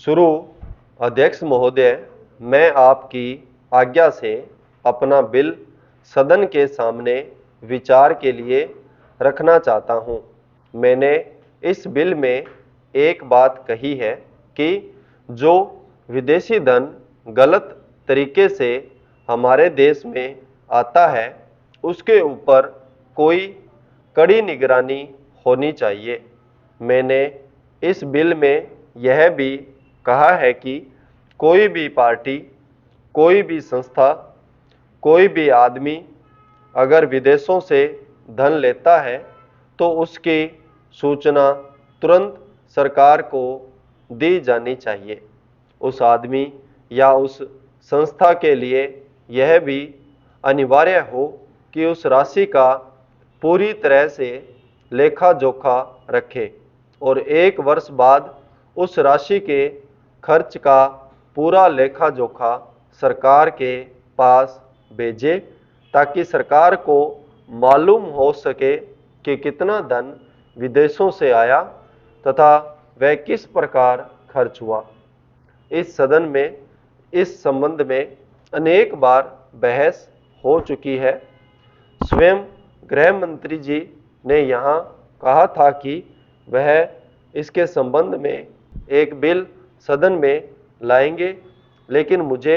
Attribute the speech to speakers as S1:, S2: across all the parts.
S1: शुरू। अध्यक्ष महोदय, मैं आपकी आज्ञा से अपना बिल सदन के सामने विचार के लिए रखना चाहता हूं। मैंने इस बिल में एक बात कही है कि जो विदेशी धन गलत तरीके से हमारे देश में आता है उसके ऊपर कोई कड़ी निगरानी होनी चाहिए। मैंने इस बिल में यह भी कहा है कि कोई भी पार्टी, कोई भी संस्था, कोई भी आदमी अगर विदेशों से धन लेता है तो उसकी सूचना तुरंत सरकार को दी जानी चाहिए। उस आदमी या उस संस्था के लिए यह भी अनिवार्य हो कि उस राशि का पूरी तरह से लेखा जोखा रखे और 1 वर्ष बाद उस राशि के खर्च का पूरा लेखा जोखा सरकार के पास भेजे, ताकि सरकार को मालूम हो सके कि कितना धन विदेशों से आया तथा वह किस प्रकार खर्च हुआ। इस सदन में इस संबंध में अनेक बार बहस हो चुकी है। स्वयं गृह मंत्री जी ने यहाँ कहा था कि वह इसके संबंध में एक बिल सदन में लाएंगे, लेकिन मुझे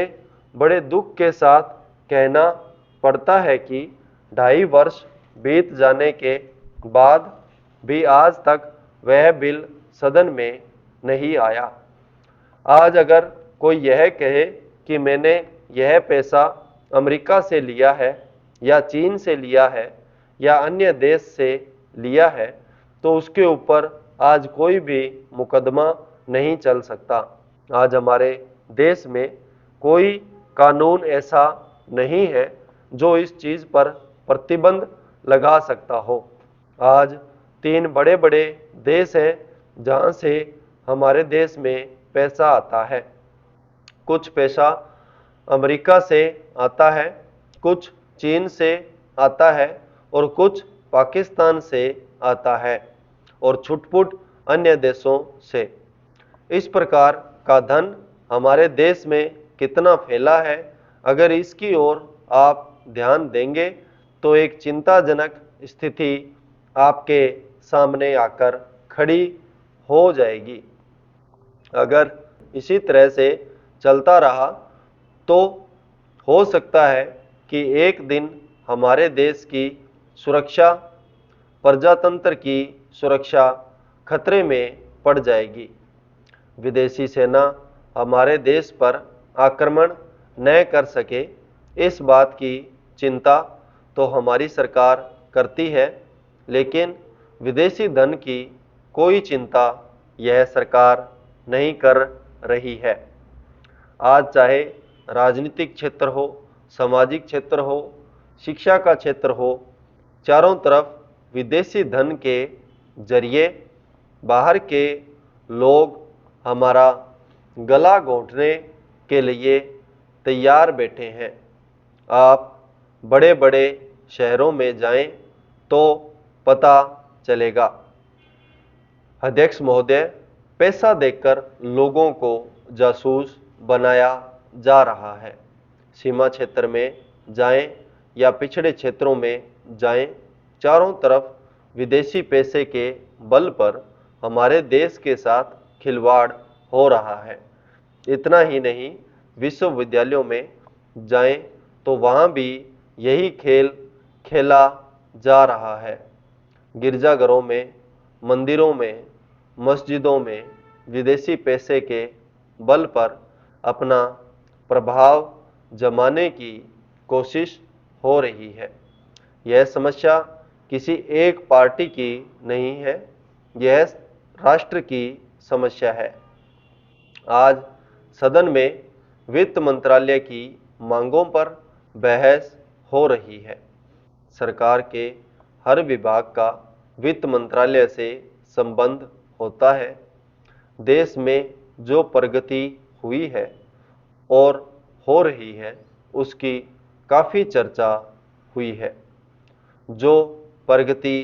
S1: बड़े दुख के साथ कहना पड़ता है कि 2.5 वर्ष बीत जाने के बाद भी आज तक वह बिल सदन में नहीं आया। आज अगर कोई यह कहे कि मैंने यह पैसा अमेरिका से लिया है या चीन से लिया है या अन्य देश से लिया है तो उसके ऊपर आज कोई भी मुकदमा नहीं चल सकता। आज हमारे देश में कोई कानून ऐसा नहीं है जो इस चीज़ पर प्रतिबंध लगा सकता हो। आज 3 बड़े बड़े देश हैं जहाँ से हमारे देश में पैसा आता है। कुछ पैसा अमेरिका से आता है, कुछ चीन से आता है और कुछ पाकिस्तान से आता है और छुटपुट अन्य देशों से। इस प्रकार का धन हमारे देश में कितना फैला है, अगर इसकी ओर आप ध्यान देंगे तो एक चिंताजनक स्थिति आपके सामने आकर खड़ी हो जाएगी। अगर इसी तरह से चलता रहा तो हो सकता है कि एक दिन हमारे देश की सुरक्षा, प्रजातंत्र की सुरक्षा खतरे में पड़ जाएगी। विदेशी सेना हमारे देश पर आक्रमण न कर सके, इस बात की चिंता तो हमारी सरकार करती है, लेकिन विदेशी धन की कोई चिंता यह सरकार नहीं कर रही है। आज चाहे राजनीतिक क्षेत्र हो, सामाजिक क्षेत्र हो, शिक्षा का क्षेत्र हो, चारों तरफ विदेशी धन के जरिए बाहर के लोग हमारा गला घोंटने के लिए तैयार बैठे हैं। आप बड़े बड़े शहरों में जाएं तो पता चलेगा। अध्यक्ष महोदय, पैसा देकर लोगों को जासूस बनाया जा रहा है। सीमा क्षेत्र में जाएं या पिछड़े क्षेत्रों में जाएं, चारों तरफ विदेशी पैसे के बल पर हमारे देश के साथ खिलवाड़ हो रहा है। इतना ही नहीं, विश्वविद्यालयों में जाएं तो वहाँ भी यही खेल खेला जा रहा है। गिरजाघरों में, मंदिरों में, मस्जिदों में विदेशी पैसे के बल पर अपना प्रभाव जमाने की कोशिश हो रही है। यह समस्या किसी एक पार्टी की नहीं है, यह राष्ट्र की समस्या है। आज सदन में वित्त मंत्रालय की मांगों पर बहस हो रही है। सरकार के हर विभाग का वित्त मंत्रालय से संबंध होता है। देश में जो प्रगति हुई है और हो रही है उसकी काफ़ी चर्चा हुई है। जो प्रगति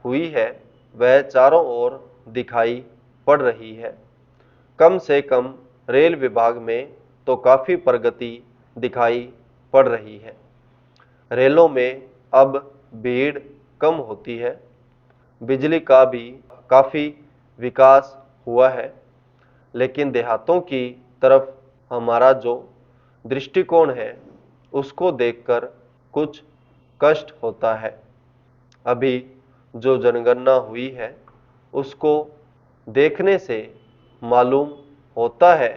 S1: हुई है वह चारों ओर दिखाई पड़ रही है। कम से कम रेल विभाग में तो काफ़ी प्रगति दिखाई पड़ रही है। रेलों में अब भीड़ कम होती है, बिजली का भी काफ़ी विकास हुआ है, लेकिन देहातों की तरफ हमारा जो दृष्टिकोण है उसको देखकर कुछ कष्ट होता है। अभी जो जनगणना हुई है उसको देखने से मालूम होता है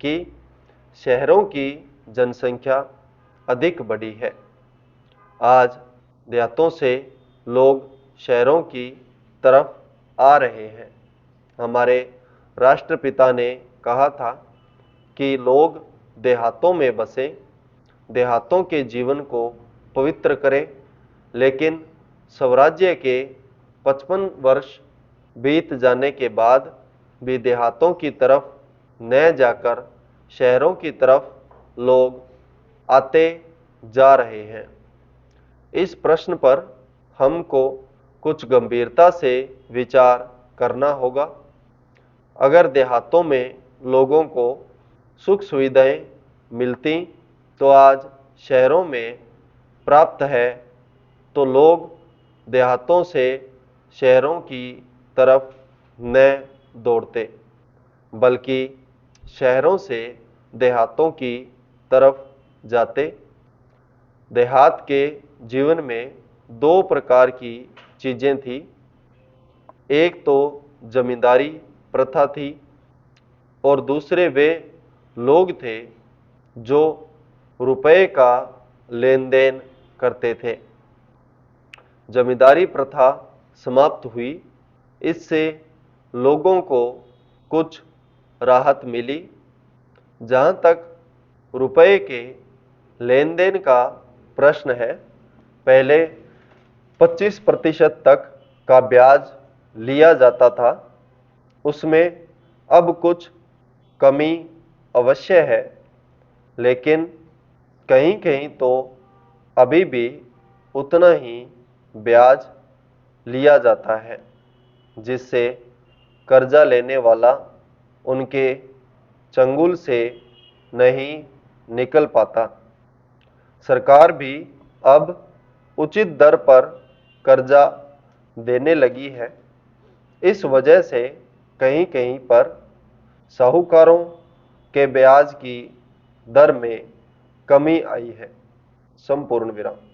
S1: कि शहरों की जनसंख्या अधिक बढ़ी है। आज देहातों से लोग शहरों की तरफ आ रहे हैं। हमारे राष्ट्रपिता ने कहा था कि लोग देहातों में बसें, देहातों के जीवन को पवित्र करें, लेकिन स्वराज्य के 55 वर्ष बीत जाने के बाद भी देहातों की तरफ न जाकर शहरों की तरफ लोग आते जा रहे हैं। इस प्रश्न पर हमको कुछ गंभीरता से विचार करना होगा। अगर देहातों में लोगों को सुख सुविधाएं मिलती तो आज शहरों में प्राप्त है, तो लोग देहातों से शहरों की तरफ न दौड़ते, बल्कि शहरों से देहातों की तरफ जाते। देहात के जीवन में दो प्रकार की चीज़ें थी। एक तो जमींदारी प्रथा थी और दूसरे वे लोग थे जो रुपए का लेन देन करते थे। जमींदारी प्रथा समाप्त हुई, इससे लोगों को कुछ राहत मिली। जहाँ तक रुपए के लेन देन का प्रश्न है, पहले 25% तक का ब्याज लिया जाता था, उसमें अब कुछ कमी अवश्य है, लेकिन कहीं कहीं तो अभी भी उतना ही ब्याज लिया जाता है, जिससे कर्जा लेने वाला उनके चंगुल से नहीं निकल पाता। सरकार भी अब उचित दर पर कर्जा देने लगी है। इस वजह से कहीं कहीं पर साहूकारों के ब्याज की दर में कमी आई है। संपूर्ण विराम।